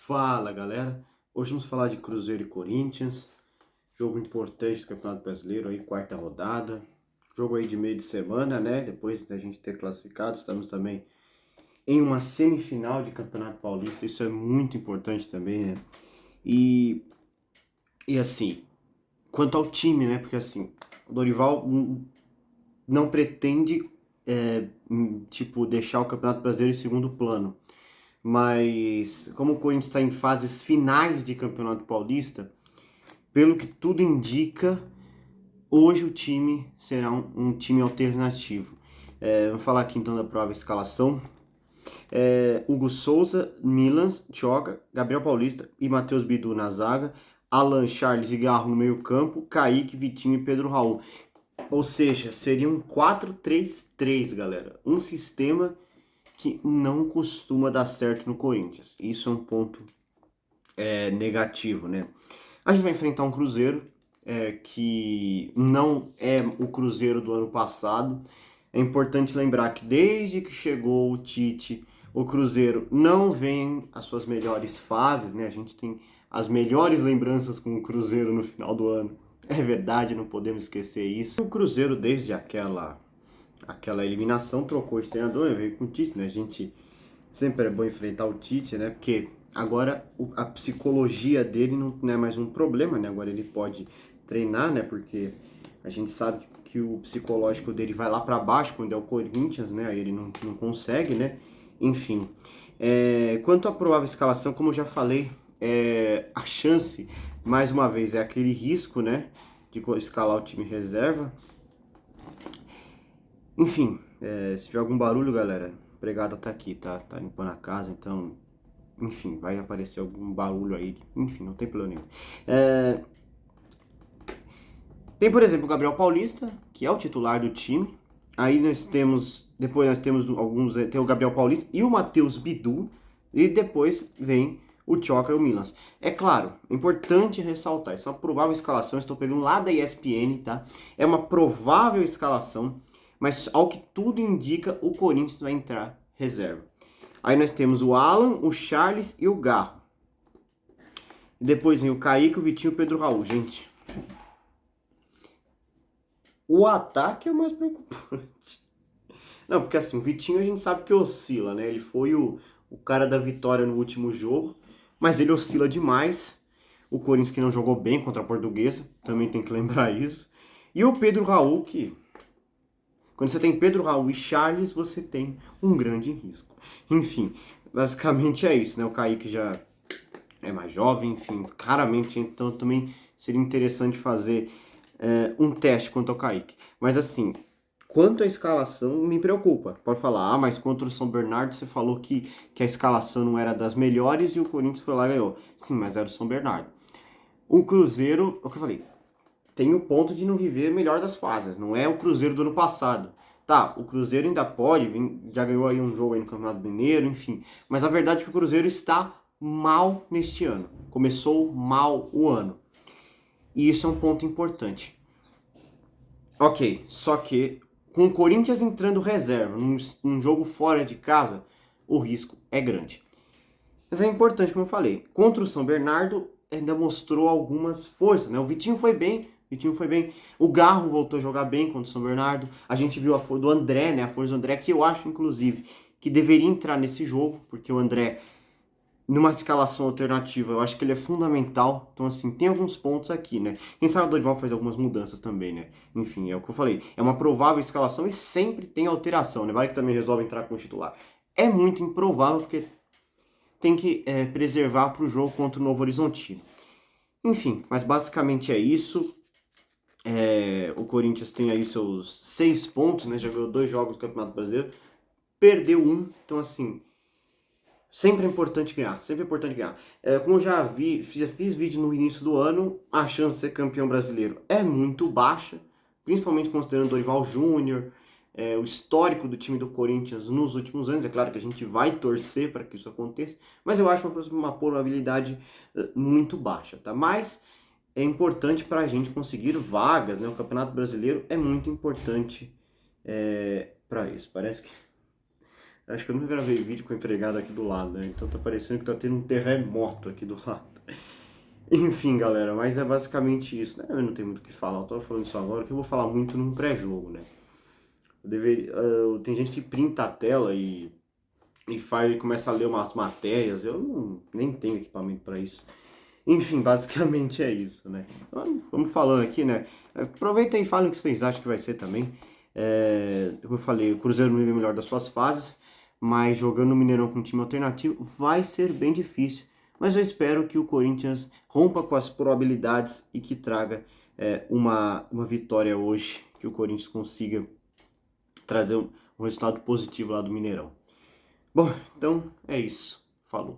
Fala, galera. Hoje vamos falar de Cruzeiro e Corinthians, jogo importante do Campeonato Brasileiro, aí quarta rodada, jogo aí de meio de semana, né? Depois da gente ter classificado, estamos também em uma semifinal de Campeonato Paulista, isso é muito importante também, né? E, e assim, quanto ao time, né? Porque assim, o Dorival não pretende, deixar o Campeonato Brasileiro em segundo plano. Mas como o Corinthians está em fases finais de Campeonato Paulista, pelo que tudo indica, hoje o time será um time alternativo. Vamos falar aqui então da prova escalação. Hugo Souza, Milan, Tioga, Gabriel Paulista e Matheus Bidu na zaga. Alan, Charles e Garro no meio campo. Kaique, Vitinho e Pedro Raul. Ou seja, seria um 4-3-3, galera. Um sistema que não costuma dar certo no Corinthians. Isso é um ponto negativo, né? A gente vai enfrentar um Cruzeiro que não é o Cruzeiro do ano passado. É importante lembrar que desde que chegou o Tite, o Cruzeiro não vem as suas melhores fases, né? A gente tem as melhores lembranças com o Cruzeiro no final do ano. É verdade, não podemos esquecer isso. O Cruzeiro, desde aquela eliminação, trocou de treinador, veio com o Tite, né? A gente sempre é bom enfrentar o Tite, né? Porque agora a psicologia dele não é mais um problema, né? Agora ele pode treinar, né? Porque a gente sabe que o psicológico dele vai lá para baixo quando é o Corinthians, né? Aí ele não consegue, né? Enfim. Quanto à provável escalação, como eu já falei, a chance, mais uma vez, é aquele risco, né? De escalar o time reserva. Enfim, se tiver algum barulho, galera, a empregada tá aqui, tá limpando a casa, então, enfim, vai aparecer algum barulho aí, enfim, não tem problema nenhum. Tem, por exemplo, o Gabriel Paulista, que é o titular do time. Aí depois nós temos alguns, tem o Gabriel Paulista e o Matheus Bidu, e depois vem o Tioca e o Milan. É claro, é importante ressaltar, isso é uma provável escalação, estou pegando lá da ESPN, tá? É uma provável escalação, mas ao que tudo indica, o Corinthians vai entrar reserva. Aí nós temos o Alan, o Charles e o Garro. E depois vem o Kaique, o Vitinho e o Pedro Raul. Gente, o ataque é o mais preocupante. Não, porque assim, o Vitinho a gente sabe que oscila, né? Ele foi o cara da vitória no último jogo, mas ele oscila demais. O Corinthians que não jogou bem contra a Portuguesa, também tem que lembrar isso. E o Pedro Raul, que quando você tem Pedro Raul e Charles, você tem um grande risco. Enfim, basicamente é isso, né? O Kaique já é mais jovem, enfim, claramente, então também seria interessante fazer um teste quanto ao Kaique. Mas assim, quanto à escalação, me preocupa. Pode falar, mas contra o São Bernardo você falou que a escalação não era das melhores e o Corinthians foi lá e ganhou. Sim, mas era o São Bernardo. O Cruzeiro, o que eu falei, tem o ponto de não viver a melhor das fases. Não é o Cruzeiro do ano passado. Tá, o Cruzeiro ainda pode, já ganhou aí um jogo aí no Campeonato Mineiro, enfim. Mas a verdade é que o Cruzeiro está mal neste ano. Começou mal o ano. E isso é um ponto importante. Ok, só que com o Corinthians entrando reserva num jogo fora de casa, o risco é grande. Mas é importante, como eu falei, contra o São Bernardo ainda mostrou algumas forças, né? O Vitinho foi bem, o Garro voltou a jogar bem contra o São Bernardo, a gente viu a força do André, né? A força do André, que eu acho, inclusive, que deveria entrar nesse jogo, porque o André, numa escalação alternativa, eu acho que ele é fundamental. Então, assim, tem alguns pontos aqui, né? Quem sabe o Dorival faz algumas mudanças também, né? Enfim, é o que eu falei. É uma provável escalação e sempre tem alteração, né? Vai que também resolve entrar com o titular. É muito improvável, porque tem que preservar para o jogo contra o Novo Horizontino. Enfim, mas basicamente é isso. O Corinthians tem aí seus 6 pontos, né? Já ganhou 2 jogos do Campeonato Brasileiro. Perdeu um, então assim, sempre é importante ganhar, sempre é importante ganhar. Como eu já fiz vídeo no início do ano, a chance de ser campeão brasileiro é muito baixa, principalmente considerando o Dorival Júnior, o histórico do time do Corinthians nos últimos anos. É claro que a gente vai torcer para que isso aconteça, mas eu acho uma probabilidade muito baixa, tá? Mas é importante para a gente conseguir vagas, né? O Campeonato Brasileiro é muito importante para isso. Parece que Acho que eu nunca gravei vídeo com o empregado aqui do lado, né? Então tá parecendo que tá tendo um terremoto aqui do lado. Enfim, galera, mas é basicamente isso, né? Eu não tenho muito o que falar, eu tô falando isso agora, que eu vou falar muito num pré-jogo, né? Tem gente que printa a tela e faz, começa a ler umas matérias, eu nem tenho equipamento para isso. Enfim, basicamente é isso, né? Então, vamos falando aqui, né? Aproveitem e falem o que vocês acham que vai ser também. Como eu falei, o Cruzeiro não vive o melhor das suas fases, mas jogando no Mineirão com um time alternativo vai ser bem difícil. Mas eu espero que o Corinthians rompa com as probabilidades e que traga uma vitória hoje, que o Corinthians consiga trazer um resultado positivo lá do Mineirão. Bom, então é isso. Falou.